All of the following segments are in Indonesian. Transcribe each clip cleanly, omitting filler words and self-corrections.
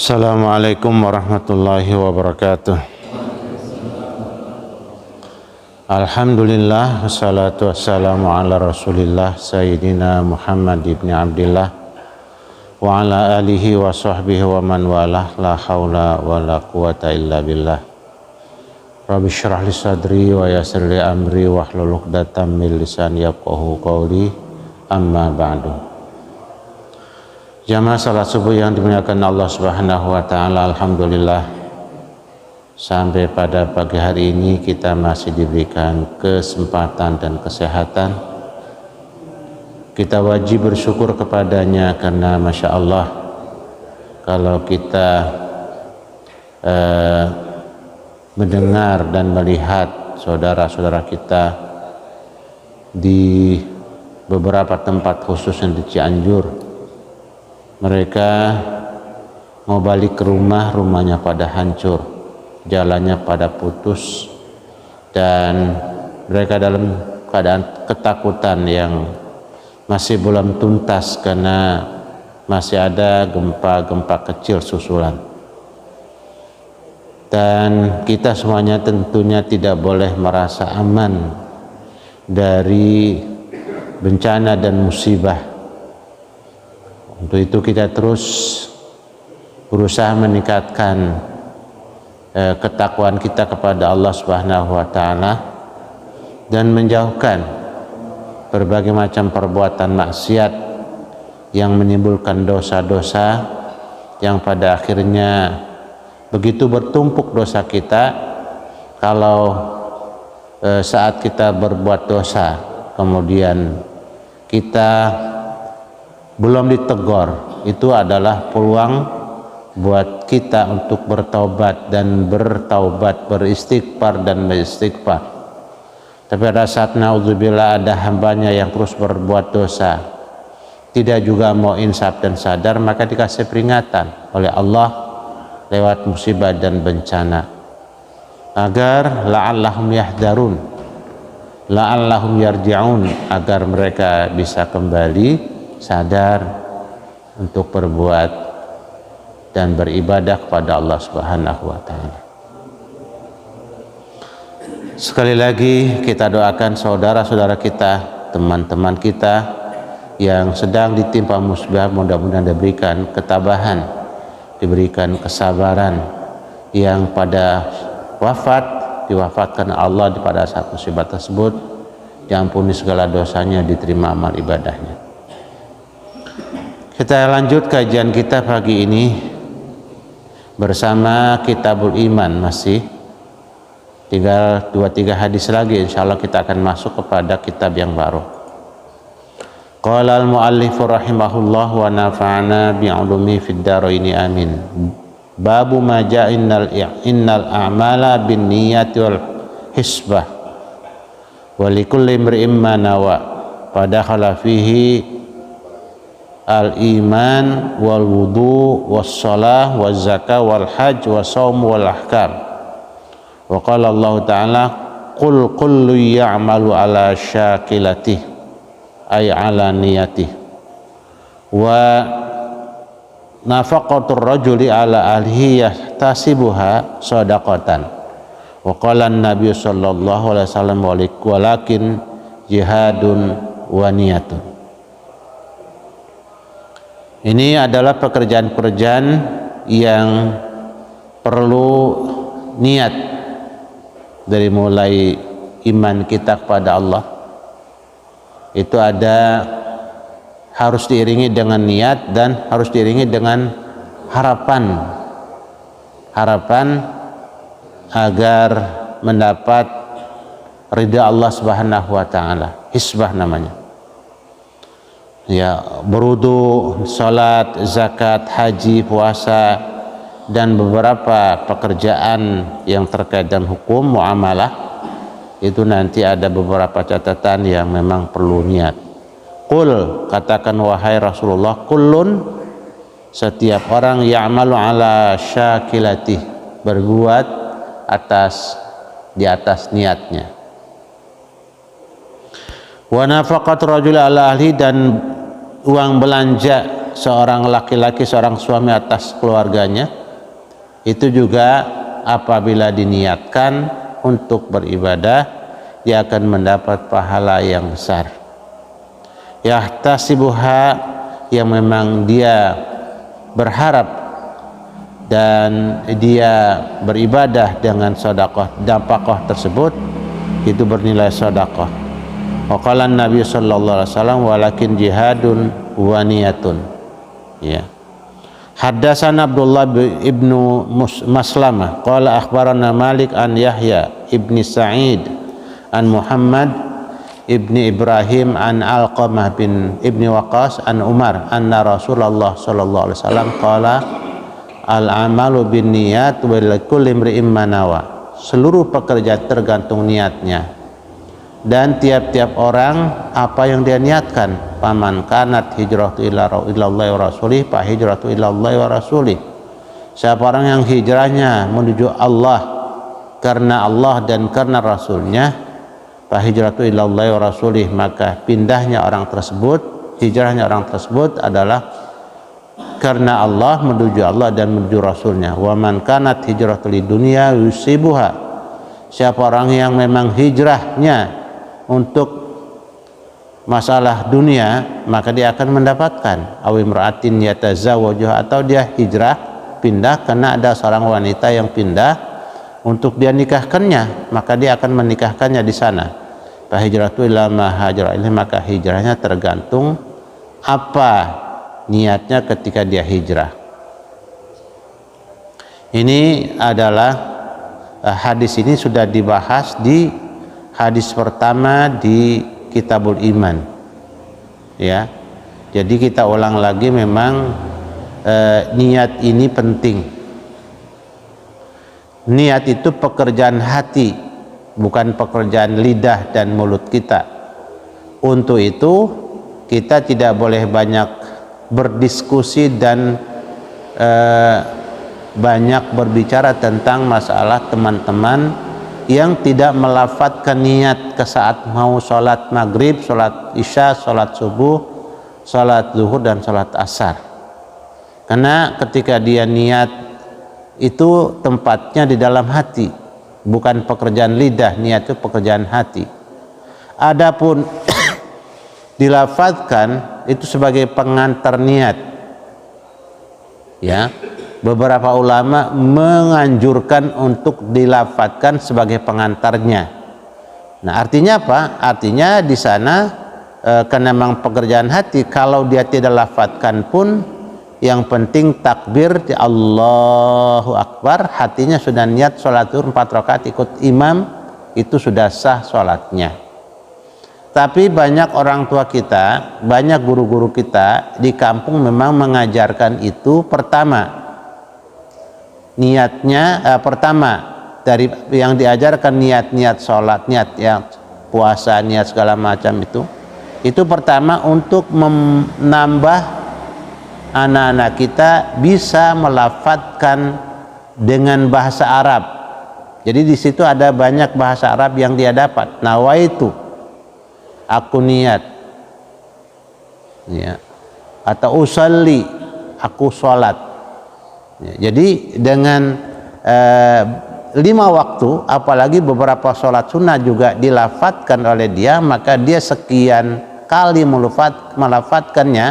Assalamualaikum warahmatullahi wabarakatuh. Alhamdulillah, wassalatu wassalamu ala rasulillah Sayyidina Muhammad ibn Abdillah wa ala alihi wa sahbihi wa man walah, la hawla wa la quwata illa billah. Rabbi syrah li sadri wa yassir li amri wa hlul 'uqdatam min lisani yafqahu qawli, amma ba'du. Jamaah salat subuh yang dimuliakan Allah Subhanahu wa taala, alhamdulillah sampai pada pagi hari ini kita masih diberikan kesempatan dan kesehatan. Kita wajib bersyukur kepadanya karena Masya Allah, kalau kita mendengar dan melihat saudara-saudara kita di beberapa tempat khususnya di Cianjur, mereka mau balik ke rumah, rumahnya pada hancur, jalannya pada putus, dan mereka dalam keadaan ketakutan yang masih belum tuntas karena masih ada gempa-gempa kecil susulan. Dan kita semuanya tentunya tidak boleh merasa aman dari bencana dan musibah. Untuk itu kita terus berusaha meningkatkan ketakwaan kita kepada Allah Subhanahu wa taala dan menjauhkan berbagai macam perbuatan maksiat yang menimbulkan dosa-dosa yang pada akhirnya begitu bertumpuk dosa kita. Kalau saat kita berbuat dosa kemudian kita belum ditegur, itu adalah peluang buat kita untuk bertaubat dan beristighfar dan beristighfar. Tapi pada saat naudzubillah ada hambanya yang terus berbuat dosa, tidak juga mau insaf dan sadar, maka dikasih peringatan oleh Allah lewat musibah dan bencana agar la'allahum yahdharun, la'allahum yarji'un, agar mereka bisa kembali sadar untuk berbuat dan beribadah kepada Allah Subhanahu wa taala. Sekali lagi kita doakan saudara-saudara kita, teman-teman kita yang sedang ditimpa musibah, mudah-mudahan diberikan ketabahan, diberikan kesabaran, yang pada diwafatkan Allah pada saat musibah tersebut diampuni segala dosanya, diterima amal ibadahnya. Kita lanjut kajian kita pagi ini bersama Kitabul Iman, masih tinggal 2-3 hadis lagi, insyaallah kita akan masuk kepada kitab yang baru. Qala al-muallif rahimahullah wa nafa'ana bi'ulumi fid dharaini amin. Babu ma ja'a innal a'mala binniyati wal hisbah wa likulli imri'in ma nawa, padakhala fihi al-iman wal wudu was shalah waz zakah wal hajj was shaum wal ahkam. Wa qala Allah ta'ala qul kullu ya'malu ala syakilatihi ay ala niyatihi wa nafaqatur rajuli ala ahlihi yahtasibuha shadaqatan. Wa qala an-nabiy sallallahu alaihi wasallam walakin jihadun wa niyatun. Ini adalah pekerjaan-pekerjaan yang perlu niat, dari mulai iman kita kepada Allah itu harus diiringi dengan niat dan harus diiringi dengan harapan agar mendapat ridha Allah Subhanahu wa taala. Hisbah namanya. Ya, berudu, salat, zakat, haji, puasa, dan beberapa pekerjaan yang terkait dengan hukum muamalah, itu nanti ada beberapa catatan yang memang perlu niat. Qul, katakan wahai Rasulullah, kullun, setiap orang, ya'malu ala syakilatih, berbuat di atas niatnya. Wa nafaqat rajul ala ahli, dan uang belanja seorang laki-laki, seorang suami atas keluarganya, itu juga apabila diniatkan untuk beribadah, dia akan mendapat pahala yang besar. Yahtasibuha, yang memang dia berharap dan dia beribadah dengan sedekah, nafkah tersebut itu bernilai sedekah. Wa qala Nabi sallallahu alaihi wasallam walakin jihadun wa niyatun. Ya. Haddatsana Abdullah ibnu Maslamah qala akhbarana Malik an Yahya ibni Sa'id an Muhammad ibni Ibrahim an Alqamah bin ibni Waqas an Umar anna Rasulullah sallallahu alaihi wasallam qala al-amalu bin niyat wa likulli imri'in ma nawa. Seluruh pekerjaan tergantung niatnya, dan tiap-tiap orang apa yang dia niatkan. Paman kanat hijratu ila Allah wa rasulih fa hijratu ila Allah wa rasulih. Siapa orang yang hijrahnya menuju Allah karena Allah dan karena Rasulnya, fa hijratu ila Allah wa rasulih, maka pindahnya orang tersebut, hijrahnya orang tersebut adalah karena Allah, menuju Allah dan menuju Rasulnya. Wa man kanat hijratu lidunya yusibuha. Siapa orang yang memang hijrahnya untuk masalah dunia, maka dia akan mendapatkan. Aw imra'atin yatazawwajuha, atau dia hijrah pindah karena ada seorang wanita yang pindah untuk dia nikahkannya, maka dia akan menikahkannya di sana. Fa hijratu ila ma hajara ilaihi, maka hijrahnya tergantung apa niatnya ketika dia hijrah. Ini adalah hadis ini sudah dibahas di hadis pertama di Kitabul Iman, ya. Jadi kita ulang lagi, memang niat ini penting. Niat itu pekerjaan hati, bukan pekerjaan lidah dan mulut kita. Untuk itu kita tidak boleh banyak berdiskusi dan banyak berbicara tentang masalah teman-teman yang tidak melafadzkan niat ke saat mau sholat maghrib, sholat isya, sholat subuh, sholat zuhur, dan sholat asar. Karena ketika dia niat itu tempatnya di dalam hati, bukan pekerjaan lidah. Niat itu pekerjaan hati. Adapun dilafadzkan itu sebagai pengantar niat, ya. Beberapa ulama menganjurkan untuk dilafadzkan sebagai pengantarnya. Nah, artinya apa? Artinya di sana karena memang pekerjaan hati, kalau dia tidak lafadzkan pun yang penting takbir Allahu Akbar, hatinya sudah niat sholat zuhur 4 rakaat ikut imam, itu sudah sah sholatnya. Tapi banyak orang tua kita, banyak guru-guru kita di kampung memang mengajarkan itu pertama. Niatnya pertama dari yang diajarkan niat-niat sholat, niat yang puasa, niat segala macam itu pertama untuk menambah anak-anak kita bisa melafadzkan dengan bahasa Arab. Jadi di situ ada banyak bahasa Arab yang dia dapat. Nawaitu, aku niat, ya. Atau usalli, aku sholat. Jadi dengan 5 waktu, apalagi beberapa sholat sunnah juga dilafadzkan oleh dia, maka dia sekian kali melafadzkannya,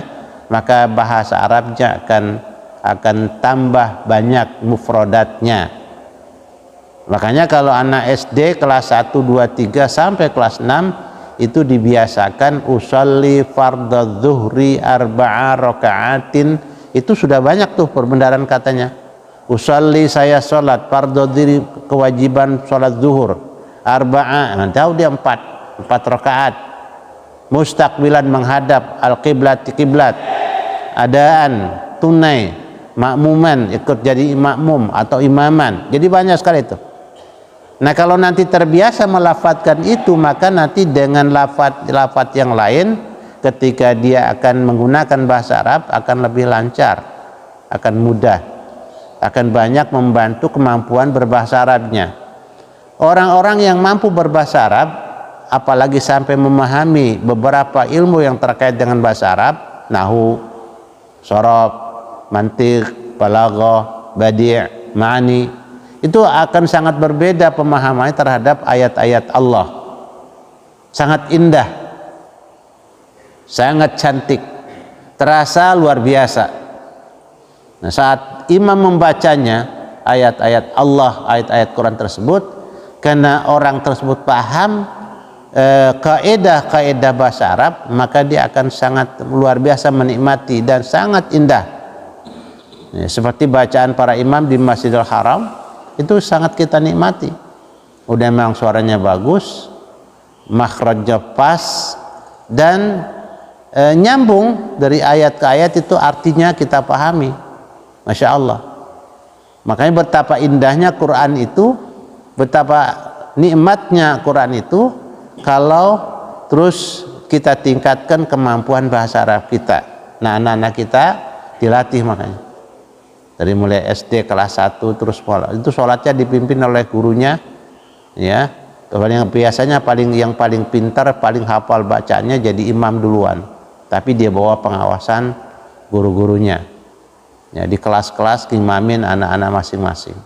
maka bahasa Arabnya akan tambah banyak mufradatnya. Makanya kalau anak SD kelas 1, 2, 3 sampai kelas 6 itu dibiasakan usolli fardhu zuhri arba'a raka'atin. Itu sudah banyak tuh perbendaharaan katanya. Usolli, saya sholat fardhu diri, kewajiban sholat zuhur arba'a, tahu dia 4 rakaat. Mustaqbilan, menghadap al-qiblat, kiblat. Adaan, tunai. Makmuman, ikut jadi makmum atau imaman. Jadi banyak sekali itu. Nah, kalau nanti terbiasa melafadzkan itu, maka nanti dengan lafadz yang lain, ketika dia akan menggunakan bahasa Arab akan lebih lancar, akan mudah, akan banyak membantu kemampuan berbahasa Arabnya. Orang-orang yang mampu berbahasa Arab, apalagi sampai memahami beberapa ilmu yang terkait dengan bahasa Arab, nahwu, Sharaf, mantiq, balaghah, badi', ma'ani, itu akan sangat berbeda pemahamannya terhadap ayat-ayat Allah. Sangat indah, sangat cantik, terasa luar biasa. Nah, saat imam membacanya ayat-ayat Allah, ayat-ayat Quran tersebut, karena orang tersebut paham kaidah bahasa Arab, maka dia akan sangat luar biasa menikmati dan sangat indah. Ya, seperti bacaan para imam di Masjidil Haram itu sangat kita nikmati. Udah memang suaranya bagus, makhrajnya pas, dan nyambung dari ayat ke ayat, itu artinya kita pahami. Masya Allah. Makanya betapa indahnya Quran itu, betapa nikmatnya Quran itu kalau terus kita tingkatkan kemampuan bahasa Arab kita. Nah, anak-anak kita dilatih, makanya dari mulai SD kelas 1 terus itu sholatnya dipimpin oleh gurunya, ya. Biasanya yang paling pintar, paling hafal bacaannya jadi imam duluan, tapi dia bawa pengawasan guru-gurunya, ya, di kelas-kelas ngimamin anak-anak masing-masing.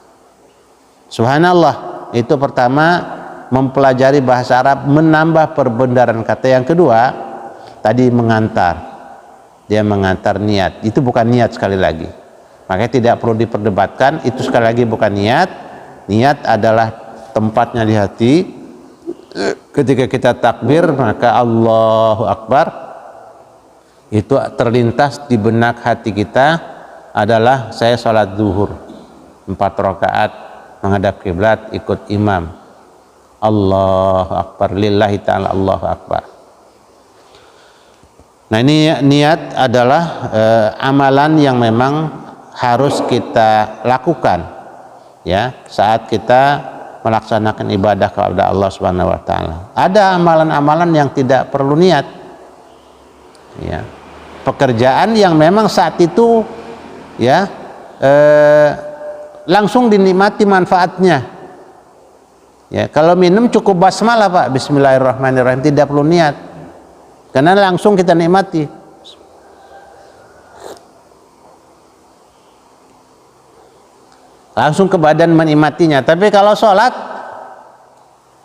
Subhanallah, itu pertama, mempelajari bahasa Arab menambah perbendaharaan kata. Yang kedua tadi mengantar, dia mengantar niat, itu bukan niat, sekali lagi, makanya tidak perlu diperdebatkan, itu sekali lagi bukan niat. Niat adalah tempatnya di hati. Ketika kita takbir, maka Allahu Akbar, itu terlintas di benak hati kita adalah saya sholat zuhur 4 rakaat menghadap kiblat, ikut imam, Allahu Akbar, lillahi ta'ala, Allahu Akbar. Nah, ini niat adalah amalan yang memang harus kita lakukan, ya, saat kita melaksanakan ibadah kepada Allah Subhanahu wa taala. Ada amalan-amalan yang tidak perlu niat, ya, pekerjaan yang memang saat itu, ya, langsung dinikmati manfaatnya, ya. Kalau minum cukup basmalah, Pak, bismillahirrahmanirrahim, tidak perlu niat, karena langsung kita nikmati. Langsung ke badan menikmatinya. Tapi kalau sholat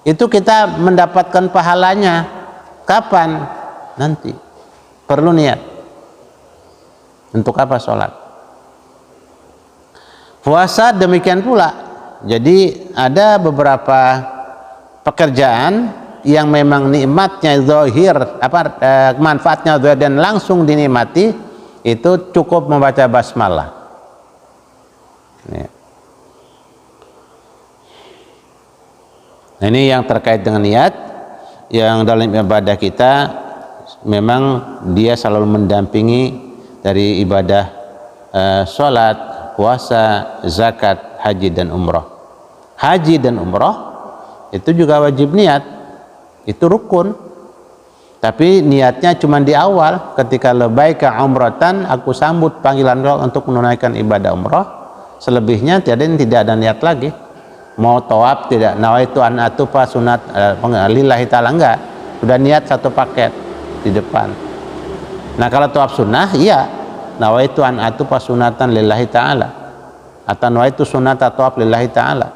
itu kita mendapatkan pahalanya kapan? Nanti. Perlu niat. Untuk apa sholat? Puasa demikian pula. Jadi ada beberapa pekerjaan yang memang nikmatnya zahir, manfaatnya zahir dan langsung dinikmati, itu cukup membaca basmalah, ya. Nah, ini yang terkait dengan niat, yang dalam ibadah kita memang dia selalu mendampingi dari ibadah sholat, puasa, zakat, haji dan umroh. Haji dan umroh itu juga wajib niat, itu rukun, tapi niatnya cuma di awal, ketika labbaika umratan, aku sambut panggilan Allah untuk menunaikan ibadah umroh. Selebihnya tidak ada niat lagi. Mau tawaf tidak, nawaitu an atufa sunat lillahi ta'ala, enggak, sudah niat satu paket di depan. Nah, kalau tawaf sunnah, iya, nawaitu an atufa sunatan lillahi ta'ala, atau nawaitu sunata tawaf lillahi ta'ala.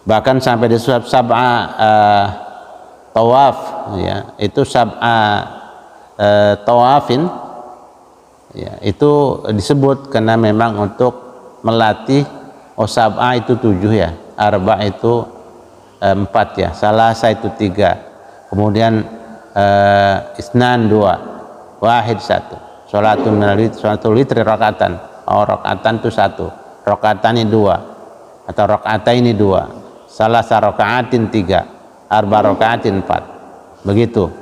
Bahkan sampai di sab'a tawaf, ya, itu sab'a tawafin, ya, itu disebut karena memang untuk melatih. Sab'a itu 7, ya, arba itu 4, ya, salasa itu 3, kemudian isnan 2, wahid 1, sholatul witri rakaatan, rakaatan itu 1, rakaatan ini 2, atau rakaata ini 2, salasa rakaatin 3, arba rakaatin 4, begitu.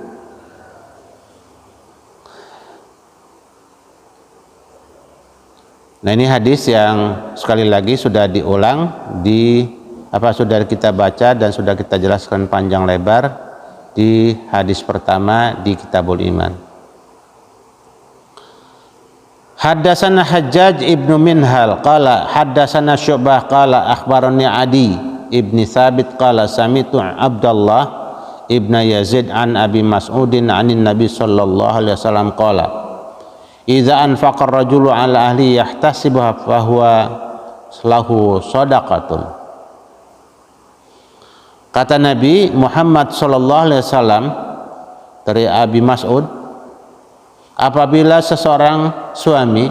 Nah, ini hadis yang sekali lagi sudah diulang, sudah kita baca dan sudah kita jelaskan panjang lebar di hadis pertama di Kitabul Iman. Haddatsana Hajjaj ibnu Minhal qala haddatsana Syu'bah qala akhbarani Adi ibni Thabit qala sami'tu Abdullah ibn Yazid an Abi Mas'udin anin Nabi sallallahu alaihi wasallam qala idza anfaqa ar-rajulu ala ahli yahtasibuha fa huwa lahu shadaqatun. Kata Nabi Muhammad sallallahu alaihi wasallam dari Abi Mas'ud, apabila seseorang suami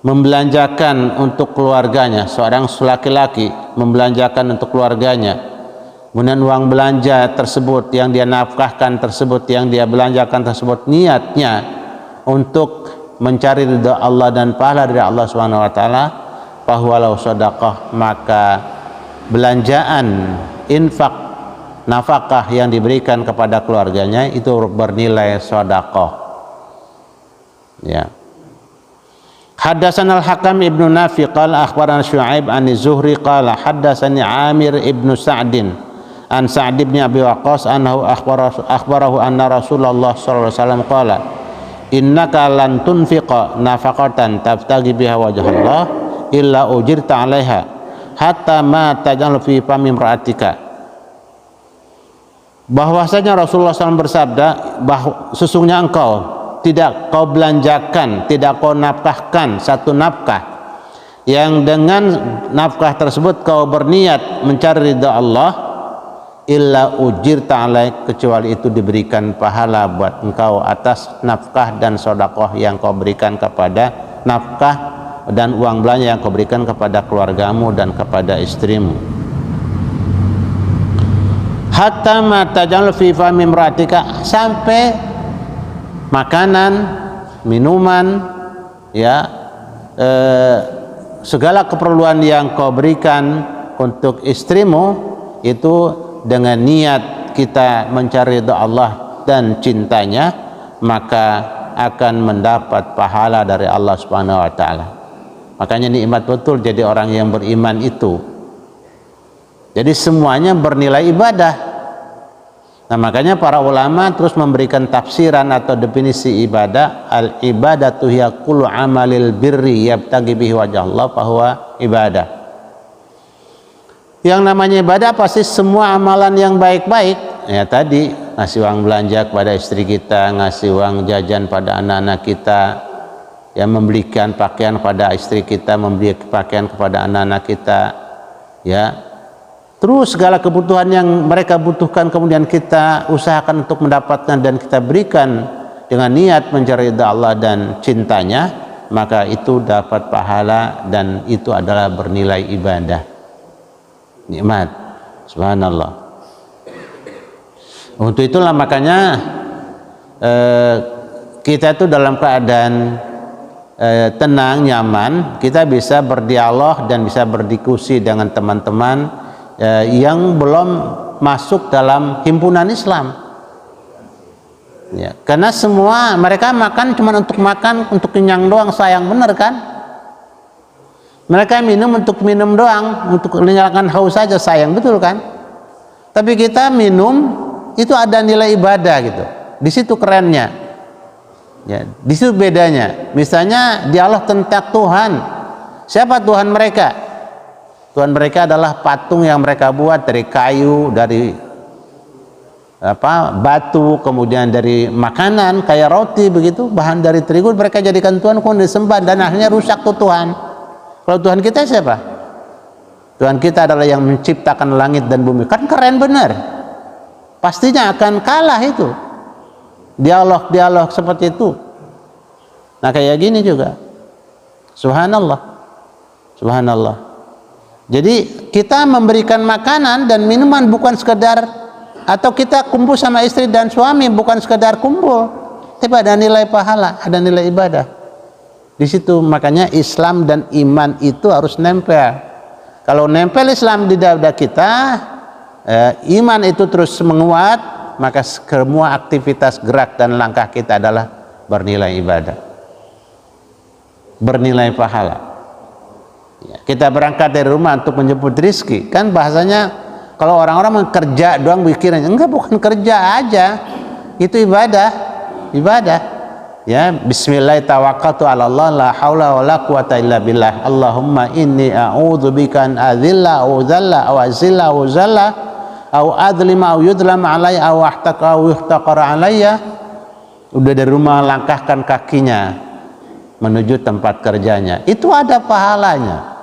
membelanjakan untuk keluarganya, seorang laki-laki membelanjakan untuk keluarganya, kemudian uang belanja tersebut yang dia nafkahkan tersebut, yang dia belanjakan tersebut, niatnya untuk mencari ridha Allah dan pahala dari Allah Subhanahu wa taala, fahuwalau shadaqah, maka belanjaan infak nafkah yang diberikan kepada keluarganya itu bernilai sedekah. Ya. Haddatsana al-Hakam ibnu Nafi qala akhbarana Syu'aib an Zuhri qala haddatsani Amir ibnu Sa'din an Sa'd ibn Abi Waqqas annahu akhbarahu anna Rasulullah sallallahu alaihi wasallam qala innaka lan tunfiqa nafaqatan tabtaghi biha wajhallah illa ujirta 'alaiha hatta ma taj'al fi fami imra'atika. Bahwasanya Rasulullah SAW bersabda bahwa sesungguhnya engkau tidak kau belanjakan, tidak kau nafkahkan satu nafkah yang dengan nafkah tersebut kau berniat mencari ridha Allah, illa ujirta alaik, kecuali itu diberikan pahala buat engkau atas nafkah dan sedekah yang kau berikan kepada nafkah dan uang belanja yang kau berikan kepada keluargamu dan kepada istrimu. Hatta ma taj'al fi fami imra'atika, sampai makanan, minuman, ya, segala keperluan yang kau berikan untuk istrimu itu dengan niat kita mencari ridha Allah dan cintanya, maka akan mendapat pahala dari Allah Subhanahu wa taala. Makanya nikmat betul jadi orang yang beriman itu. Jadi semuanya bernilai ibadah. Nah, makanya para ulama terus memberikan tafsiran atau definisi ibadah. Al ibadatu hiya kullu amalil birri yabtaghi bihi wajhallah fahuwa ibadah. Yang namanya ibadah pasti semua amalan yang baik-baik. Ya tadi ngasih uang belanja kepada istri kita, ngasih uang jajan pada anak-anak kita, ya membelikan pakaian pada istri kita, membeli pakaian kepada anak-anak kita, ya. Terus segala kebutuhan yang mereka butuhkan kemudian kita usahakan untuk mendapatkan dan kita berikan dengan niat mencari ridha Allah dan cintanya, maka itu dapat pahala dan itu adalah bernilai ibadah. Nikmat. Subhanallah. Untuk itulah makanya kita itu dalam keadaan tenang, nyaman, kita bisa berdialog dan bisa berdiskusi dengan teman-teman yang belum masuk dalam himpunan Islam, ya, karena semua mereka makan cuma untuk makan, untuk kenyang doang, sayang bener kan? Mereka minum untuk minum doang, untuk menyalakan haus saja, sayang betul kan? Tapi kita minum itu ada nilai ibadah gitu, di situ kerennya, ya, di situ bedanya. Misalnya dialog tentang Tuhan, siapa Tuhan mereka? Tuhan mereka adalah patung yang mereka buat dari kayu, dari batu, kemudian dari makanan kayak roti begitu, bahan dari terigu mereka jadikan Tuhan, kemudian disembah dan akhirnya rusak tuh Tuhan. Kalau Tuhan kita siapa? Tuhan kita adalah yang menciptakan langit dan bumi. Kan keren benar. Pastinya akan kalah itu. Dialog-dialog seperti itu. Nah kayak gini juga. Subhanallah. Subhanallah. Jadi kita memberikan makanan dan minuman bukan sekedar, atau kita kumpul sama istri dan suami bukan sekedar kumpul, tapi ada nilai pahala, ada nilai ibadah. Di situ makanya Islam dan iman itu harus nempel. Kalau nempel Islam di dada kita, iman itu terus menguat, maka semua aktivitas gerak dan langkah kita adalah bernilai ibadah, bernilai pahala. Ya, kita berangkat dari rumah untuk menjemput rizki, kan bahasanya kalau orang-orang kerja doang pikirannya, enggak, bukan kerja aja, itu ibadah, ibadah. Ya, Bismillah tawakkaltu 'ala Allah la haula wala quwata illa billah. Allahumma inni a'udzubika an adzilla wa zalla aw azilla wa zalla au adlima au yudlam alayya au ahtaqa au yuhtaqara alayya. Udah dari rumah langkahkan kakinya menuju tempat kerjanya, itu ada pahalanya.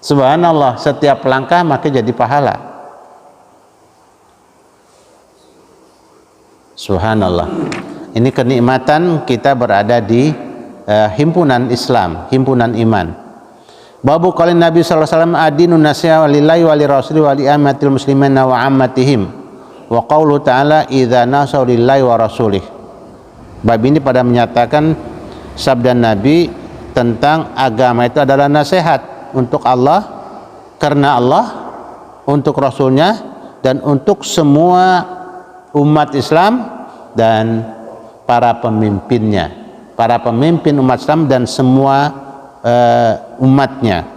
Subhanallah, setiap langkah maka jadi pahala. Subhanallah. Ini kenikmatan kita berada di himpunan Islam, himpunan iman. Babu qaulin Nabi sallallahu alaihi wasallam adinu nasiha lillahi wa li rasuli wa li ammatil muslimina wa ammatihim. Wa qaulu ta'ala idza nasaw lillahi wa rasulih. Bab ini pada menyatakan sabda Nabi tentang agama itu adalah nasihat untuk Allah, karena Allah, untuk Rasulnya, dan untuk semua umat Islam dan para pemimpinnya, para pemimpin umat Islam dan semua umatnya.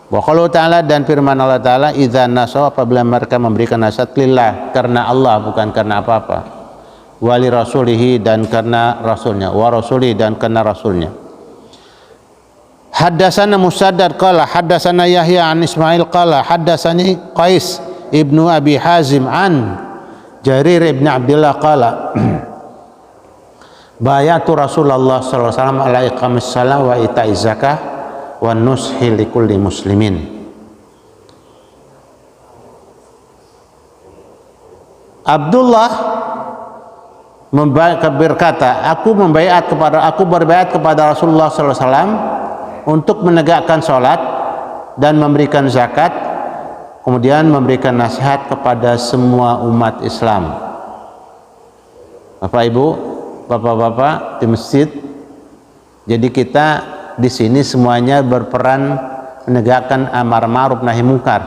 Wa qalu ta'ala, dan firman Allah Ta'ala idza nasaw, apabila mereka memberikan nasihat lillah, karena Allah bukan karena apa-apa, wali rasulihi, dan karena rasulnya, wa rasuli, dan karena rasulnya. Haddatsana Musaddad qala haddatsana Yahya an Ismail qala haddatsani Qais ibnu Abi Hazim an Jarir ibn Abdullah qala bayatu Rasulullah sallallahu alaihi wasallam ala iqamis shalah wa ita'iz zakah wa nushi likulli muslimin. Abdullah berkata, aku berbaiat kepada Rasulullah sallallahu alaihi wasallam untuk menegakkan sholat dan memberikan zakat, kemudian memberikan nasihat kepada semua umat Islam. Bapak Ibu, Bapak-bapak di masjid, jadi kita di sini semuanya berperan menegakkan amar ma'ruf nahi munkar.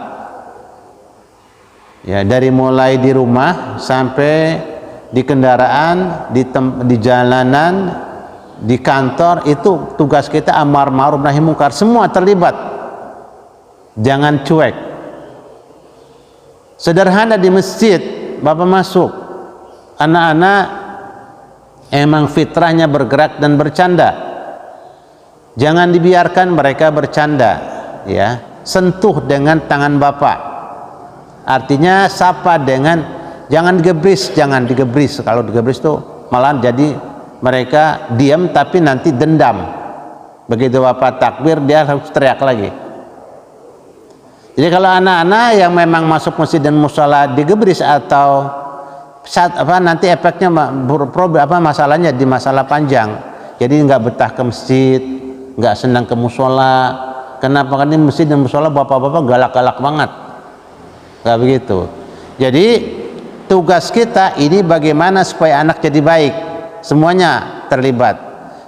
Ya, dari mulai di rumah sampai di kendaraan, di jalanan, di kantor, itu tugas kita amar ma'ruf nahi munkar, semua terlibat. Jangan cuek. Sederhana di masjid, Bapak masuk, anak-anak emang fitrahnya bergerak dan bercanda. Jangan dibiarkan mereka bercanda, ya. Sentuh dengan tangan Bapak. Artinya sapa dengan, jangan digebris, Kalau digebris tuh malah jadi mereka diam tapi nanti dendam. Begitu Bapak takbir dia harus teriak lagi. Jadi kalau anak-anak yang memang masuk masjid dan mushola digebris atau nanti efeknya masalahnya di masalah panjang. Jadi nggak betah ke masjid, nggak senang ke mushola. Kenapa? Karena masjid dan mushola bapak-bapak galak-galak banget. Nggak begitu. Jadi tugas kita ini bagaimana supaya anak jadi baik. Semuanya terlibat.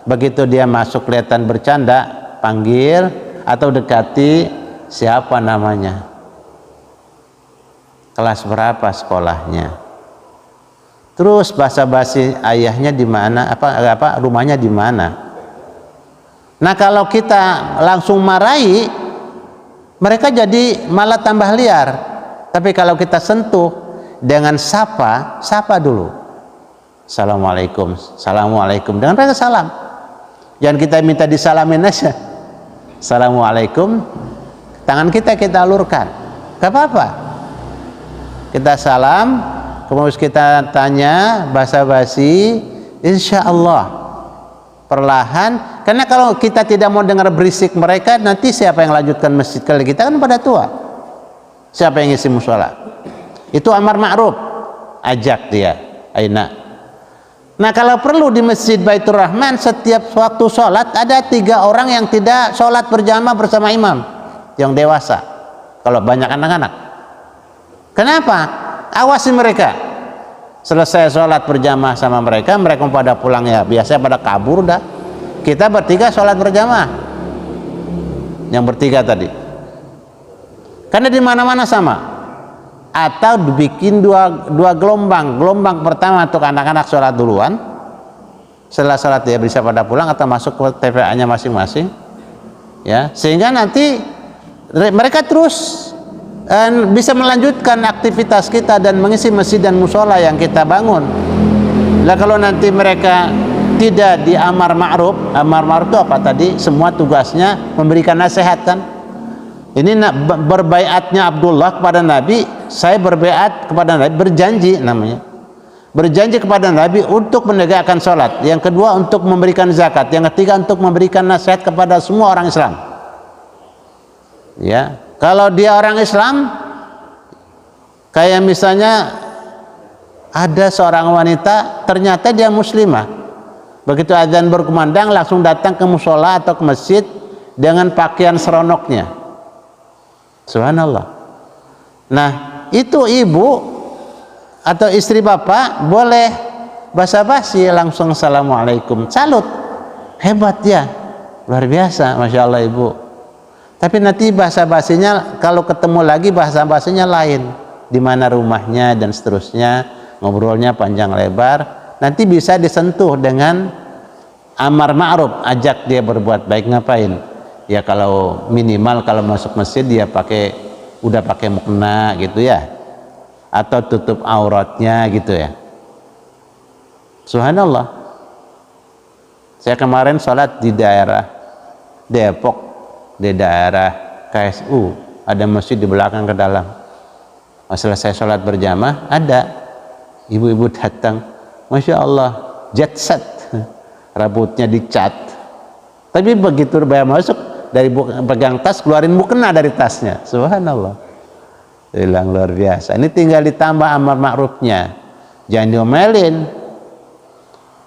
Begitu dia masuk kelihatan bercanda, panggil atau dekati, siapa namanya, kelas berapa sekolahnya, terus basa-basi ayahnya di mana, rumahnya di mana. Nah kalau kita langsung marahi, mereka jadi malah tambah liar. Tapi kalau kita sentuh dengan sapa dulu, Assalamualaikum, Assalamualaikum, dengan mereka salam. Jangan kita minta disalamin aja. Assalamualaikum, tangan kita alurkan, gak apa-apa. Kita salam, kemudian kita tanya basa-basi, insya Allah perlahan. Karena kalau kita tidak mau dengar berisik mereka, nanti siapa yang lanjutkan masjid? Kalau kita kan pada tua, siapa yang ngisi mushola? Itu amar ma'ruf, ajak dia, aina. Nah kalau perlu di Masjid Baitur Rahman setiap waktu sholat ada 3 orang yang tidak sholat berjamaah bersama imam yang dewasa. Kalau banyak anak-anak, kenapa? Awasi mereka. Selesai sholat berjamaah sama mereka, mereka pada pulang ya biasanya pada kabur dah. Kita bertiga sholat berjamaah, yang bertiga tadi. Karena di mana-mana sama. Atau dibikin dua gelombang. Gelombang pertama untuk anak-anak sholat duluan, setelah sholat dia bisa pada pulang atau masuk ke TPA-nya masing-masing, ya, sehingga nanti mereka terus bisa melanjutkan aktivitas kita dan mengisi masjid dan musola yang kita bangun. Nah kalau nanti mereka tidak di amar ma'ruf itu apa tadi? Semua tugasnya memberikan nasihat kan. Ini berbaiatnya Abdullah kepada Nabi, saya berbaiat kepada Nabi, berjanji namanya. Berjanji kepada Nabi untuk menegakkan sholat. Yang kedua untuk memberikan zakat. Yang ketiga untuk memberikan nasihat kepada semua orang Islam. Ya, kalau dia orang Islam, kayak misalnya ada seorang wanita, ternyata dia muslimah. Begitu azan berkumandang langsung datang ke musola atau ke masjid dengan pakaian seronoknya. Subhanallah. Nah, itu ibu atau istri bapak boleh basa-basi langsung assalamualaikum. Salut, hebat ya, luar biasa, masya Allah ibu. Tapi nanti basa-basinya kalau ketemu lagi basa-basinya lain, di mana rumahnya dan seterusnya, ngobrolnya panjang lebar. Nanti bisa disentuh dengan amar ma'ruf, ajak dia berbuat baik. Ngapain? Ya kalau minimal kalau masuk masjid dia udah pakai mukena gitu ya, atau tutup auratnya gitu ya. Subhanallah. Saya kemarin sholat di daerah Depok, di daerah KSU, ada masjid di belakang ke dalam. Setelah saya sholat berjamaah, ada ibu-ibu datang, masya Allah, jet set, rambutnya dicat. Tapi begitu bayar masuk, dari pegang tas keluarin mukena dari tasnya. Subhanallah, bilang luar biasa. Ini tinggal ditambah amar ma'rufnya, jangan diomelin.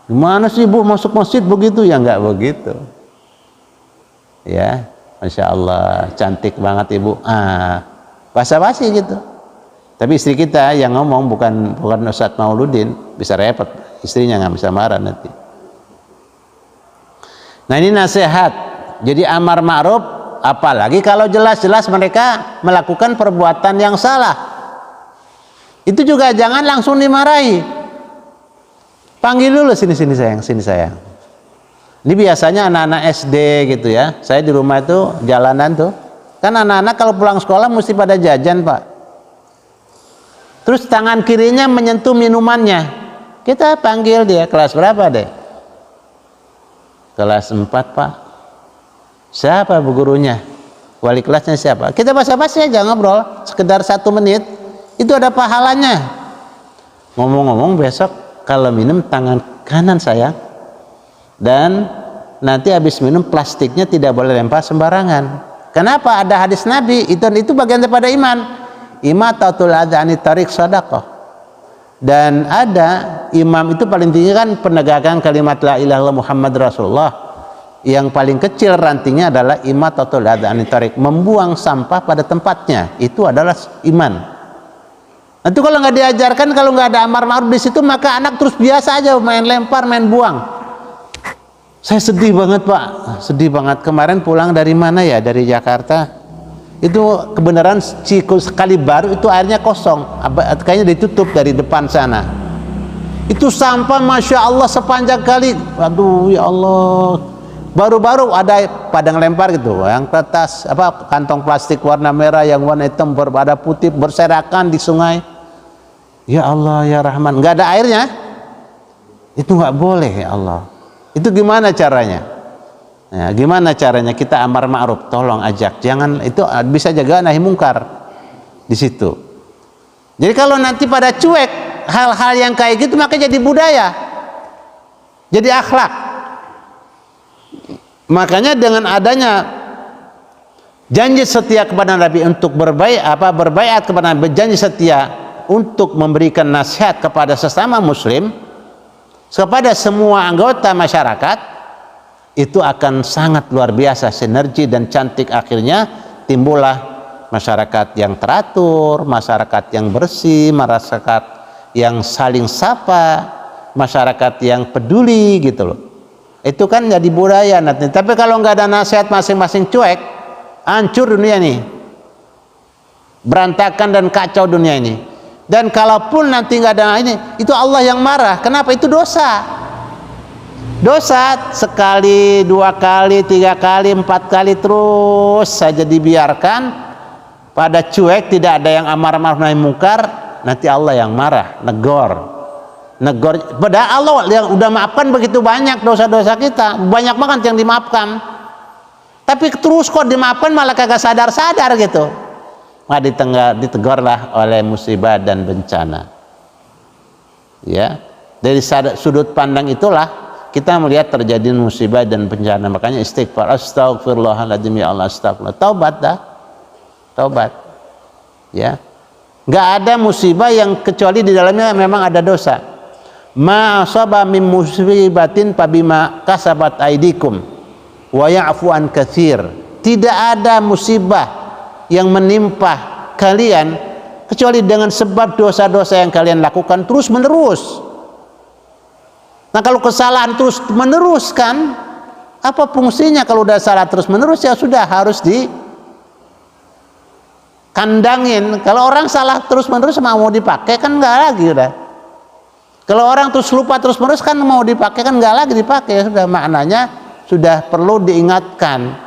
Gimana sih ibu masuk masjid begitu? Ya enggak begitu ya, masya Allah, cantik banget ibu, basa-basi gitu. Tapi istri kita yang ngomong bukan Ustadz Mauludin, bisa repot, istrinya nggak bisa marah nanti. Nah ini nasihat. Jadi amar ma'ruf, apalagi kalau jelas-jelas mereka melakukan perbuatan yang salah. Itu juga jangan langsung dimarahi. Panggil dulu, sini sayang, sini sayang. Ini biasanya anak-anak SD gitu ya. Saya di rumah itu jalanan tuh. Kan anak-anak kalau pulang sekolah mesti pada jajan, Pak. Terus tangan kirinya menyentuh minumannya. Kita panggil dia, kelas berapa deh? Kelas 4, Pak. Siapa bu gurunya? Wali kelasnya siapa? Kita basa-basi aja ngobrol, sekedar 1 menit, itu ada pahalanya. Ngomong-ngomong besok kalau minum tangan kanan sayang, dan nanti habis minum plastiknya tidak boleh lempar sembarangan. Kenapa? Ada hadis Nabi, itu bagian daripada iman. Imatatul adhani tarik sadaqah. Dan ada imam itu paling tinggi kan penegakan kalimat la ilaha illallah Muhammad Rasulullah. Yang paling kecil rantingnya adalah imatatul adhani tarik, membuang sampah pada tempatnya. Itu adalah iman. Nanti kalau nggak diajarkan, kalau nggak ada amar ma'ruf di situ, maka anak terus biasa aja main lempar, main buang. Saya sedih banget Pak, sedih banget. Kemarin pulang dari mana ya? Dari Jakarta. Itu kebenaran sekali baru itu airnya kosong, kayaknya ditutup dari depan sana. Itu sampah masya Allah sepanjang kali. Aduh ya Allah. Baru-baru ada padang lempar gitu, yang kertas kantong plastik warna merah, yang warna hitam ada putih berserakan di sungai. Ya Allah ya Rahman, nggak ada airnya. Itu nggak boleh ya Allah. Itu gimana caranya? Nah, gimana caranya kita amar ma'ruf, tolong ajak, jangan itu bisa jaga nahi mungkar di situ. Jadi kalau nanti pada cuek hal-hal yang kayak gitu, maka jadi budaya, jadi akhlak. Makanya dengan adanya janji setia kepada Nabi untuk berbaiat kepada Nabi, berjanji setia untuk memberikan nasihat kepada sesama muslim, kepada semua anggota masyarakat, itu akan sangat luar biasa sinergi dan cantik. Akhirnya timbullah masyarakat yang teratur, masyarakat yang bersih, masyarakat yang saling sapa, masyarakat yang peduli gitu loh. Itu kan jadi budaya nanti. Tapi kalau nggak ada nasihat, masing-masing cuek, hancur dunia ini, berantakan dan kacau dunia ini. Dan kalaupun nanti nggak ada ini, itu Allah yang marah. Kenapa? Itu dosa. Dosa sekali, 2 kali, 3 kali, 4 kali terus saja dibiarkan, pada cuek, tidak ada yang amar ma'ruf nahi mungkar, nanti Allah yang marah, negor. Padahal Allah yang udah maafkan begitu banyak dosa-dosa kita, banyak banget yang dimaafkan. Tapi terus kok dimaafkan malah kagak sadar-sadar gitu. Maka ditegurlah oleh musibah dan bencana. Ya, dari sudut pandang itulah kita melihat terjadi musibah dan bencana. Makanya istighfar, astagfirullahaladzim, ya Allah, astagfirullah. Taubat dah, taubat. Ya, nggak ada musibah yang kecuali di dalamnya memang ada dosa. Ma asaba min musibatin fabima kasabat aidikum wa ya'fu an katsir. Tidak ada musibah yang menimpa kalian kecuali dengan sebab dosa-dosa yang kalian lakukan terus menerus. Nah, kalau kesalahan terus menerus kan, apa fungsinya? Kalau udah salah terus menerus ya sudah harus dikandangin. Kalau orang salah terus menerus mau dipakai kan nggak lagi udah. Kalau orang terus lupa terus menerus kan mau dipakai kan nggak lagi dipakai. Ya sudah, maknanya sudah perlu diingatkan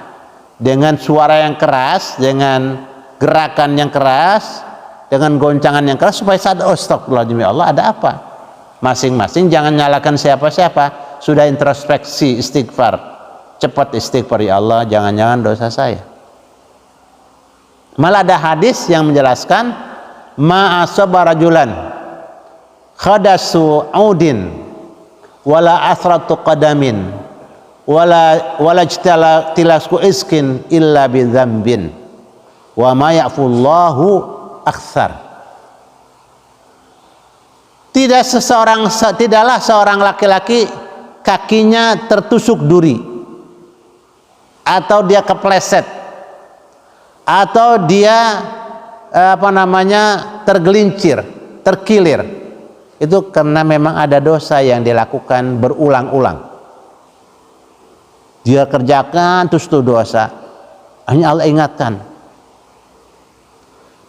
dengan suara yang keras, dengan gerakan yang keras, dengan goncangan yang keras supaya sadar, oh astagfirullahaladzim, ya Allah, ada apa? Masing-masing jangan nyalakan siapa-siapa. Sudah introspeksi, istighfar, cepat istighfar, ya Allah, jangan-jangan dosa saya. Malah ada hadis yang menjelaskan ma asaba rajulan khadasu audin wala athratu qadamin wala ijtala tilasku iskin illa bidzambin wa ma ya'fullahu aktsar. Tidaklah seorang laki-laki kakinya tertusuk duri, atau dia kepleset, atau dia tergelincir, terkilir. Itu karena memang ada dosa yang dilakukan berulang-ulang. Dia kerjakan terus itu dosa. Hanya Allah ingatkan.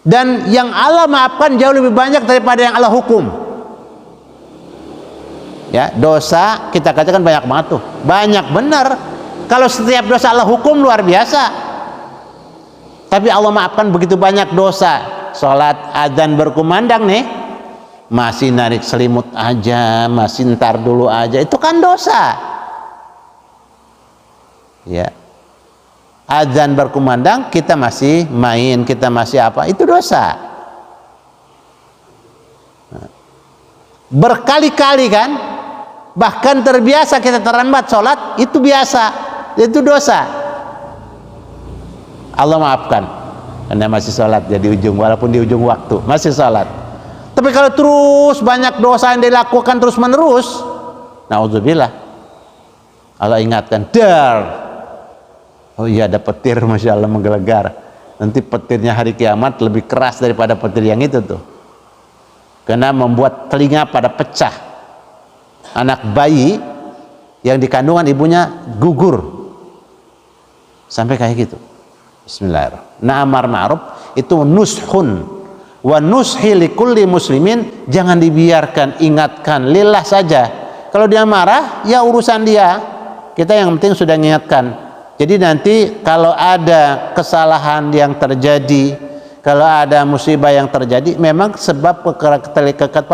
Dan yang Allah maafkan jauh lebih banyak daripada yang Allah hukum. Ya, dosa kita katakan banyak banget tuh, banyak benar. Kalau setiap dosa Allah hukum luar biasa, tapi Allah maafkan begitu banyak dosa. Sholat adzan berkumandang nih, masih narik selimut aja, masih ntar dulu aja, itu kan dosa. Ya, adzan berkumandang kita masih main, kita masih apa, itu dosa. Berkali-kali kan, bahkan terbiasa kita terlambat sholat, itu biasa, itu dosa. Allah maafkan karena masih sholat jadi ujung, walaupun di ujung waktu masih sholat. Tapi kalau terus banyak dosa yang dilakukan terus menerus, naudzubillah, Allah ingatkan, dar, oh iya ada petir, masya Allah menggelegar. Nanti petirnya hari kiamat lebih keras daripada petir yang itu tuh, karena membuat telinga pada pecah. Anak bayi yang di kandungan ibunya gugur sampai kayak gitu. Bismillahirrahmanirrahim. Na'amar ma'ruf itu nushun wa nushi likulli muslimin, jangan dibiarkan, ingatkan, lillah saja. Kalau dia marah ya urusan dia, kita yang penting sudah mengingatkan. Jadi nanti kalau ada kesalahan yang terjadi, kalau ada musibah yang terjadi, memang sebab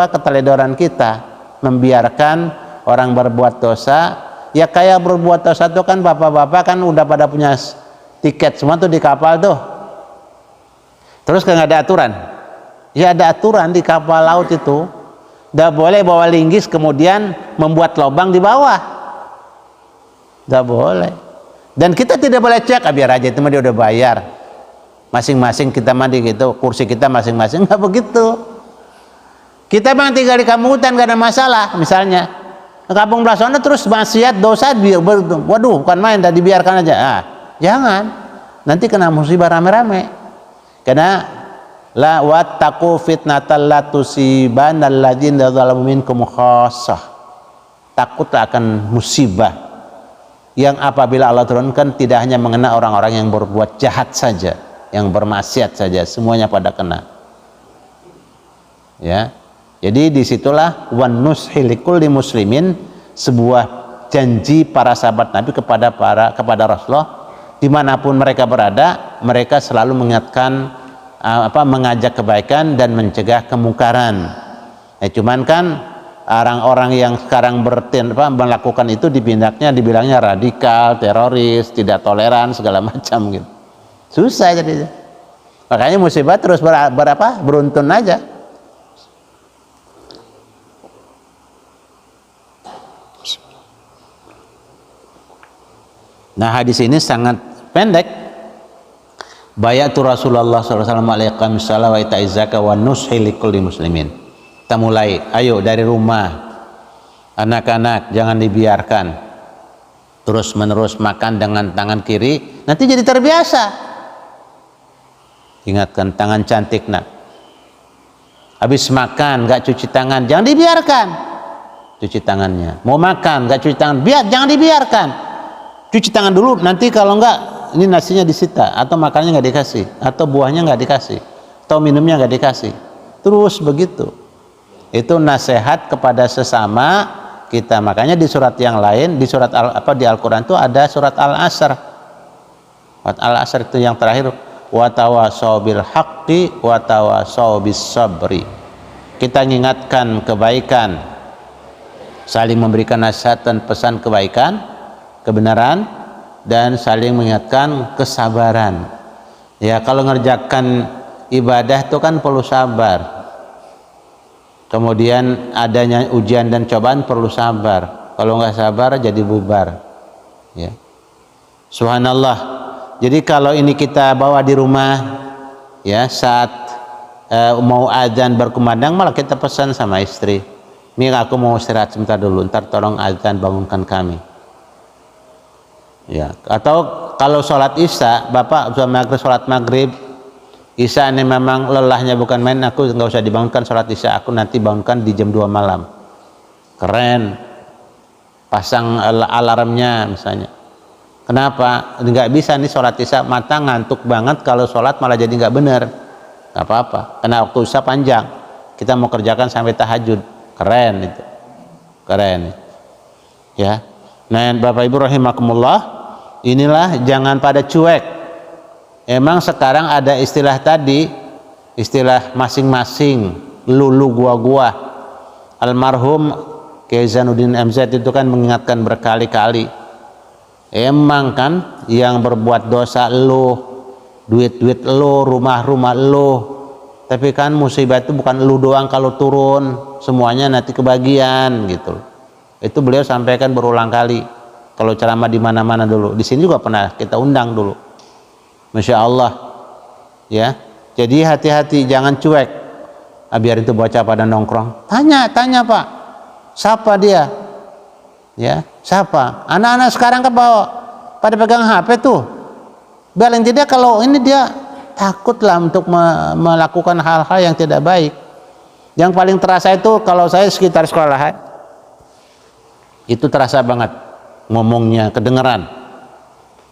keteledoran kita membiarkan orang berbuat dosa. Ya kayak berbuat dosa itu kan bapak-bapak kan udah pada punya tiket semua tuh di kapal tuh, terus kan ada aturan. Ya ada aturan di kapal laut itu, nggak boleh bawa linggis kemudian membuat lubang di bawah, nggak boleh. Dan kita tidak boleh cek, biar aja itu mah dia udah bayar, masing-masing kita mandi gitu, kursi kita masing-masing, nggak begitu. Kita memang tinggal di kampung hutan gak ada masalah, misalnya ke kampung belah sana terus maksiat dosa, waduh bukan main, dah dibiarkan aja. Jangan, nanti kena musibah rame-rame. Karena la wattaqu fitnatal la tusibanal ladzina zalamu minkum khassah. Takut akan musibah yang apabila Allah turunkan tidak hanya mengena orang-orang yang berbuat jahat saja, yang bermaksiat saja, semuanya pada kena. Ya. Jadi disitulah wan nushi likulli muslimin, sebuah janji para sahabat Nabi kepada Rasulullah, dimanapun mereka berada, mereka selalu mengingatkan, mengajak kebaikan dan mencegah kemungkaran. Cuman kan orang-orang yang sekarang melakukan itu dibilangnya radikal, teroris, tidak toleran segala macam gitu. Susah jadi. Makanya musibah terus beruntun aja. Nah, hadis ini sangat pendek. Bayatu Rasulullah sallallahu alaihi wasallam wa ita'iz zakat wa nushi likulli muslimin. Kita mulai, ayo dari rumah. Anak-anak jangan dibiarkan terus menerus makan dengan tangan kiri, nanti jadi terbiasa. Ingatkan tangan cantik nak. Habis makan gak cuci tangan, jangan dibiarkan. Cuci tangannya. Mau makan gak cuci tangan, jangan dibiarkan. Cuci tangan dulu, nanti kalau enggak ini nasinya disita, atau makannya nggak dikasih, atau buahnya nggak dikasih, atau minumnya nggak dikasih. Terus begitu. Itu nasihat kepada sesama kita. Makanya di surat yang lain, di surat di Al-Qur'an itu ada surat Al-Asr. Surat Al-Asr itu yang terakhir, wa tawassaw bil haqqi wa tawassaw bis sabri. Kita mengingatkan kebaikan, saling memberikan nasihat dan pesan kebaikan, kebenaran, dan saling mengingatkan kesabaran. Ya, kalau ngerjakan ibadah itu kan perlu sabar. Kemudian adanya ujian dan cobaan perlu sabar. Kalau nggak sabar jadi bubar. Ya. Subhanallah. Jadi kalau ini kita bawa di rumah, ya, saat mau azan berkumandang malah kita pesan sama istri, "Mir, aku mau istirahat sebentar dulu, ntar tolong azan bangunkan kami." Ya, atau kalau sholat isya, bapak sholat maghrib, isya ini memang lelahnya bukan main, aku nggak usah dibangunkan sholat isya, aku nanti bangunkan di jam 2 malam. Keren, pasang alarmnya misalnya. Kenapa? Nggak bisa nih sholat isya, mata ngantuk banget, kalau sholat malah jadi nggak bener. Nggak apa-apa, karena waktu isya panjang, kita mau kerjakan sampai tahajud. Keren itu, keren ya. Nah, Bapak Ibu rahimakumullah, inilah jangan pada cuek. Emang sekarang ada istilah tadi, istilah masing-masing, lulu gua. Almarhum Kiai Zainuddin MZ itu kan mengingatkan berkali-kali. Emang kan yang berbuat dosa lo, duit-duit lo, rumah-rumah lo. Tapi kan musibah itu bukan lo doang, kalau turun semuanya nanti kebagian gitu. Itu beliau sampaikan berulang kali. Kalau ceramah di mana-mana dulu, di sini juga pernah kita undang dulu. Masya Allah, ya. Jadi hati-hati, jangan cuek. Biar itu bocah pada nongkrong, tanya Pak, siapa dia? Ya, siapa? Anak-anak sekarang kan bawa pada pegang HP tuh. Paling tidak kalau ini dia takutlah untuk melakukan hal-hal yang tidak baik. Yang paling terasa itu kalau saya sekitar sekolah, itu terasa banget ngomongnya, kedengeran,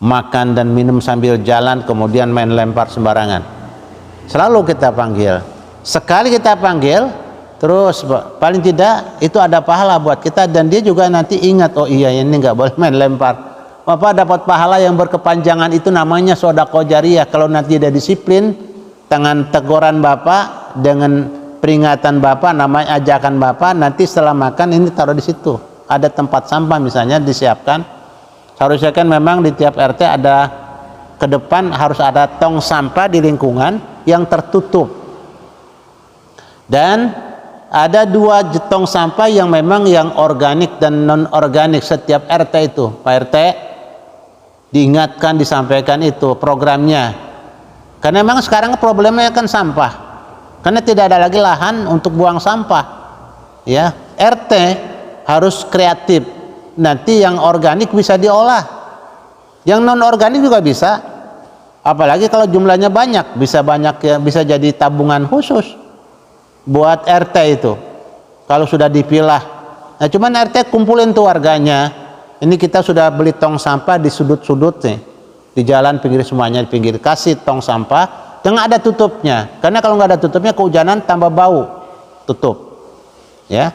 makan dan minum sambil jalan, kemudian main lempar sembarangan. Selalu kita panggil, sekali kita panggil terus, paling tidak itu ada pahala buat kita, dan dia juga nanti ingat, oh iya ini nggak boleh main lempar. Bapak dapat pahala yang berkepanjangan, itu namanya sedekah jariyah. Kalau nanti dia disiplin, dengan teguran bapak, dengan peringatan bapak, namanya ajakan bapak, nanti setelah makan ini taruh di situ. Ada tempat sampah misalnya disiapkan. Harusnya kan memang di tiap RT ada, ke depan harus ada tong sampah di lingkungan yang tertutup. Dan ada 2 tong sampah yang memang yang organik dan non organik setiap RT itu. Pak RT diingatkan, disampaikan itu programnya. Karena memang sekarang problemnya kan sampah. Karena tidak ada lagi lahan untuk buang sampah. Ya, RT harus kreatif. Nanti yang organik bisa diolah, yang non organik juga bisa. Apalagi kalau jumlahnya banyak, bisa banyak ya, bisa jadi tabungan khusus buat RT itu. Kalau sudah dipilah, nah cuman RT kumpulin tuh warganya. Ini kita sudah beli tong sampah di sudut-sudut nih, di jalan pinggir semuanya, di pinggir kasih tong sampah, jangan ada tutupnya. Karena kalau nggak ada tutupnya kehujanan tambah bau. Tutup, ya.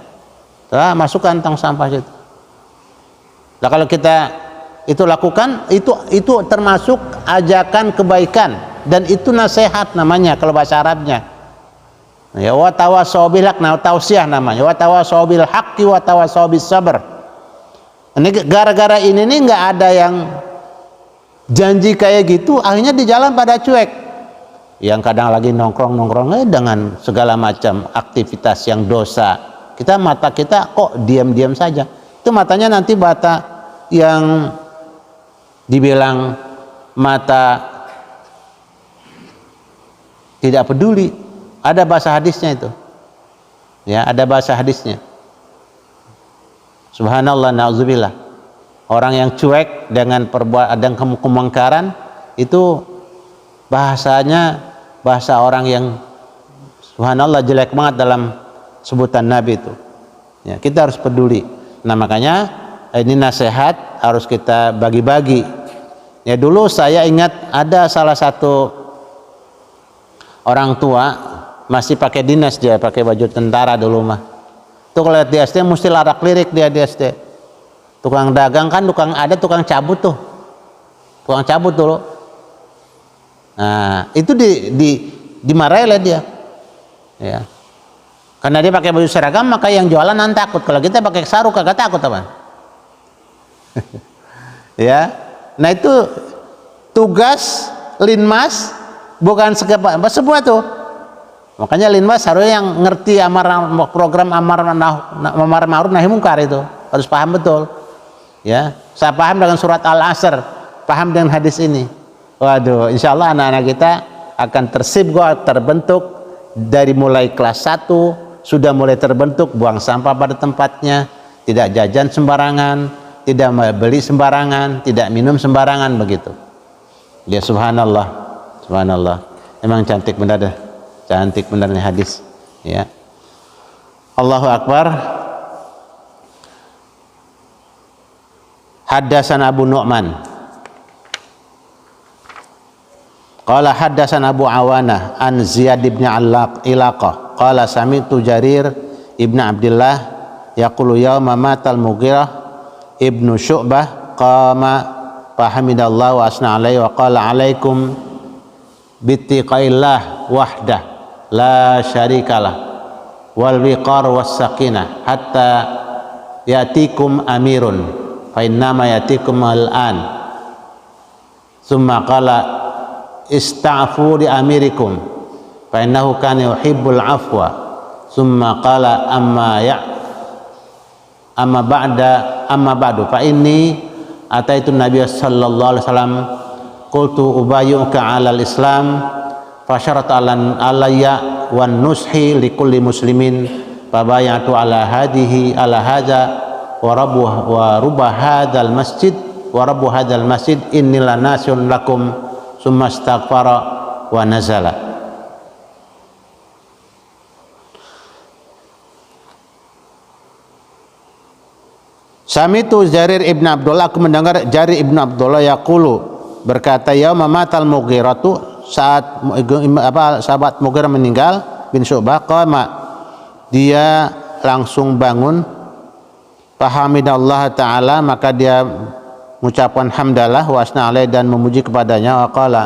Setelah masukkan tong sampah situ. Nah, kalau kita itu lakukan, itu termasuk ajakan kebaikan, dan itu nasihat namanya kalau bahasa Arabnya. Ya, wa tawassaw bil haq, nah tausiah namanya. Wa tawassaw bil haqqi wa tawassaw bis sabr. Ini gara-gara ini nih nggak ada yang janji kayak gitu, akhirnya di jalan pada cuek. Yang kadang lagi nongkrong dengan segala macam aktivitas yang dosa. Mata kita kok diam-diam saja. Itu matanya nanti mata yang dibilang mata tidak peduli. Ada bahasa hadisnya itu. Ya, ada bahasa hadisnya. Subhanallah, na'udzubillah. Orang yang cuek dengan perbuatan kemungkaran itu bahasanya bahasa orang yang subhanallah jelek banget dalam sebutan Nabi itu. Ya, kita harus peduli. Nah, makanya ini nasihat harus kita bagi-bagi. Ya, dulu saya ingat ada salah satu orang tua masih pakai dinas, dia pakai baju tentara dulu mah. Tuh kalau lihat di SD mesti larak lirik dia di SD. Tukang dagang kan tukang cabut tuh. Tukang cabut dulu. Nah, itu dimarahi oleh dia. Ya. Karena dia pakai baju seragam, maka yang jualan takut. Kalau kita pakai sarung kagak takut apa? Ya. Nah, itu tugas linmas bukan sebuah tuh. Makanya linmas harusnya yang ngerti program amar ma'ruf nahi munkar itu harus paham betul. Ya, saya paham dengan surat Al-Asr, paham dengan hadis ini. Waduh, insya Allah anak-anak kita akan terbentuk dari mulai kelas 1 sudah mulai terbentuk, buang sampah pada tempatnya, tidak jajan sembarangan, tidak beli sembarangan, tidak minum sembarangan begitu. Ya, subhanallah, subhanallah. Emang cantik benar dah. Cantik benar nih hadis, ya. Allahu Akbar. Haddasan Abu Nu'man qala haddasan Abu Awanah an Ziyad ibn Ilaqah qala sami'tu Jarir ibn Abdullah yaqulu yawma matal Mughirah ibnu Syu'bah qama fahamidallah wa asna alaihi wa qala alaikum bittiqaillah wahdah la syarikalah wal wiqar was sakinah hatta yatikum amirun fa innama yatikum al-an summa qala ista'fu li amirikum fa innahu kana yuhibbul afwa summa qala amma ba'du fa inni ataitu nabiy sallallahu alaihi wasallam qultu ubayyuka 'alal islam fa syarata alayya wan nushi likulli muslimin fa bay'atu ala hadihi ala hadza wa rabbu hadzal masjid wa rabbu hadzal masjid inni lanasun lakum summa astaghfara wa nazala. Samitu Jarir ibn Abdullah, aku mendengar Jarir ibn Abdullah yaqulu berkata yauma matal Mughiratu saat sahabat Mughirah meninggal bin Syu'bah qama dia langsung bangun fahamidallah ta'ala maka dia mengucapkan hamdalah wa asna alaih dan memuji kepadanya wa qala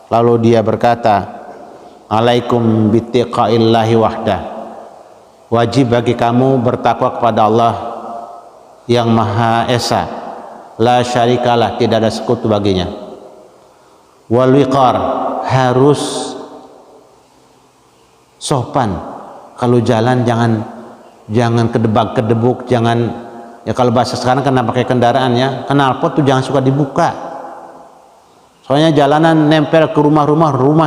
lalu dia berkata alaikum bittiqaillahi wahdah wajib bagi kamu bertakwa kepada Allah yang Maha Esa la syarikalah tidak ada sekutu baginya wal wiqar harus sopan kalau jalan jangan kedebak-kedebuk, jangan ya kalau bahasa sekarang kena pakai kendaraan ya, knalpot tuh jangan suka dibuka. Soalnya jalanan nempel ke rumah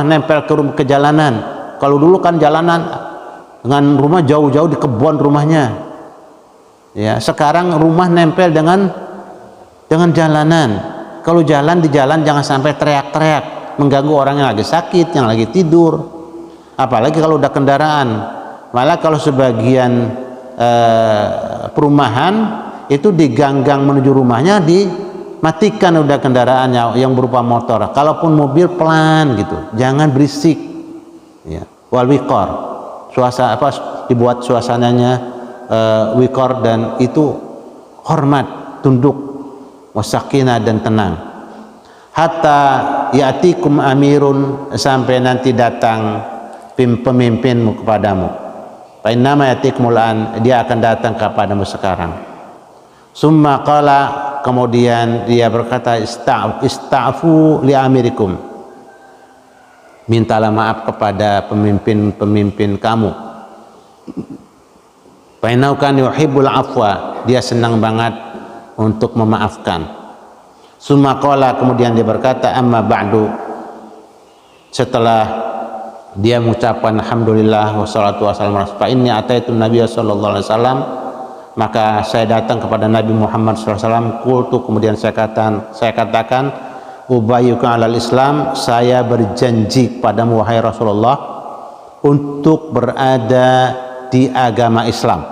nempel ke jalanan. Kalau dulu kan jalanan dengan rumah jauh-jauh di kebun rumahnya. Ya, sekarang rumah nempel dengan jalanan. Kalau jalan di jalan jangan sampai teriak-teriak mengganggu orang yang lagi sakit, yang lagi tidur. Apalagi kalau udah kendaraan. Malah kalau sebagian perumahan itu di gang-gang menuju rumahnya dimatikan udah kendaraannya yang berupa motor. Kalaupun mobil pelan gitu, jangan berisik. Ya, wal wiqar. Dibuat suasananya wiqar dan itu hormat, tunduk, wasakinah dan tenang. Hatta yatikum amirun sampai nanti datang pemimpinmu kepadamu. Fa innama yatikumul an, dia akan datang kepadamu sekarang. Summa qala, kemudian dia berkata, ista'fu li amirikum, mintalah maaf kepada pemimpin kamu. Fa innahu kan yuhibbul afwa, dia senang banget untuk memaafkan. Summa qala, kemudian dia berkata, amma ba'du, setelah dia mengucapkan alhamdulillah wassalatu wassalamu ala rasulillah, inni ataitu nabiyya sallallahu alaihi wasallam, maka saya datang kepada Nabi Muhammad SAW. Qultu, kemudian saya katakan ubayyuka alal Islam, saya berjanji padamu wahai Rasulullah untuk berada di agama Islam.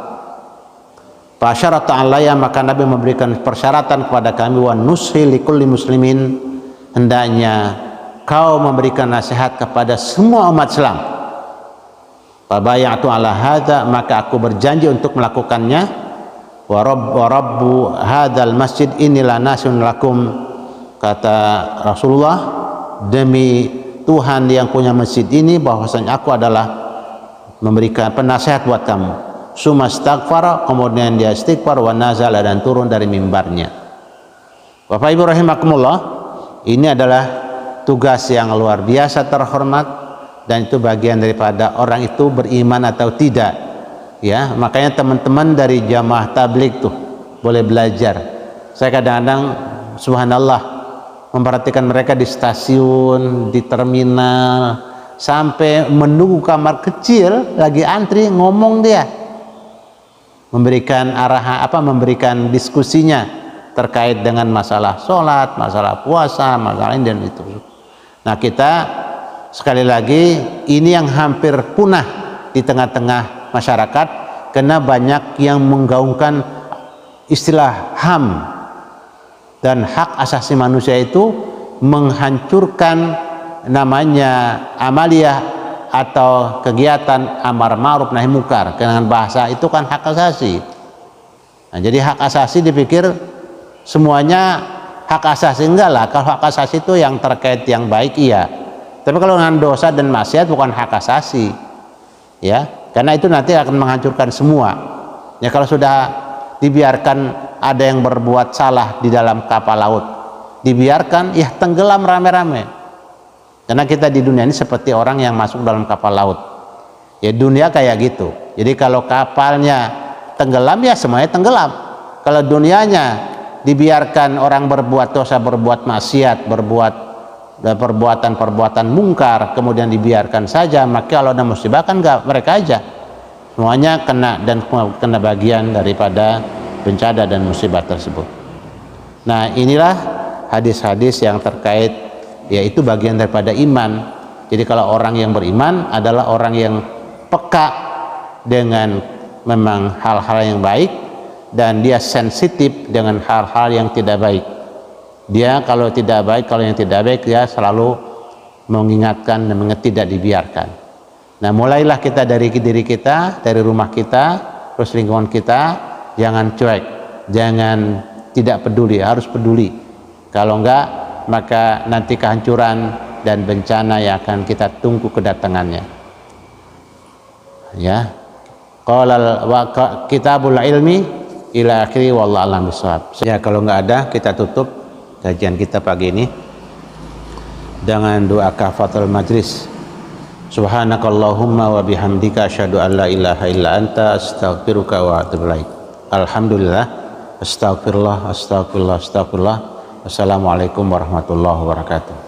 Fasyarata alayya, maka Nabi memberikan persyaratan kepada kami, wa nushi likulli muslimin, hendaknya kau memberikan nasihat kepada semua umat Islam. Fabayatu ala hadza, maka aku berjanji untuk melakukannya. Wa rabbu hadzal masjid inilah nasun lakum, kata Rasulullah, demi Tuhan yang punya masjid ini bahwasanya aku adalah memberikan penasihat buat kamu. Summa istaghfara, kemudian dia istighfar, wa nazala, dan turun dari mimbarnya. Bapak Ibu rahimakumullah, ini adalah tugas yang luar biasa terhormat, dan itu bagian daripada orang itu beriman atau tidak. Ya, makanya teman-teman dari jamaah tabligh tuh boleh belajar. Saya kadang-kadang subhanallah memperhatikan mereka di stasiun, di terminal, sampai menunggu kamar kecil lagi antri, ngomong dia, memberikan memberikan diskusinya terkait dengan masalah sholat, masalah puasa, masalah ini dan itu. Nah, kita sekali lagi ini yang hampir punah di tengah-tengah masyarakat, karena banyak yang menggaungkan istilah HAM, dan hak asasi manusia itu menghancurkan namanya amaliyah atau kegiatan amar ma'ruf nahi munkar dengan bahasa itu kan hak asasi. Nah, jadi hak asasi dipikir semuanya hak asasi, enggak lah. Kalau hak asasi itu yang terkait yang baik, iya, tapi kalau dengan dosa dan maksiat bukan hak asasi, ya, karena itu nanti akan menghancurkan semua. Ya, kalau sudah dibiarkan ada yang berbuat salah di dalam kapal laut, dibiarkan, ya tenggelam rame-rame. Karena kita di dunia ini seperti orang yang masuk dalam kapal laut. Ya, dunia kayak gitu. Jadi kalau kapalnya tenggelam, ya semuanya tenggelam. Kalau dunianya dibiarkan orang berbuat dosa, berbuat maksiat, berbuat perbuatan mungkar, kemudian dibiarkan saja, maka kalau ada musibah kan enggak mereka aja, semuanya kena dan kena bagian daripada bencana dan musibah tersebut. Nah, inilah hadis-hadis yang terkait, yaitu bagian daripada iman. Jadi kalau orang yang beriman adalah orang yang peka dengan memang hal-hal yang baik, dan dia sensitif dengan hal-hal yang tidak baik. Dia kalau tidak baik, kalau yang tidak baik, dia selalu mengingatkan dan tidak dibiarkan. Nah, mulailah kita dari diri kita, dari rumah kita, terus lingkungan kita, jangan cuek, jangan tidak peduli, harus peduli. Kalau enggak, maka nanti kehancuran dan bencana yang akan kita tunggu kedatangannya. Ya, qala kitabul ilmi ila akhiri, wallahu a'lam bishawab. Ya, kalau enggak ada, kita tutup kajian kita pagi ini dengan doa kafatul majlis. Subhanakallahumma wa bihamdika asyhadu an la ilaha illa anta astaghfiruka wa atubu ilaik. Alhamdulillah, astagfirullah, astagfirullah, astagfirullah. Wassalamualaikum warahmatullahi wabarakatuh.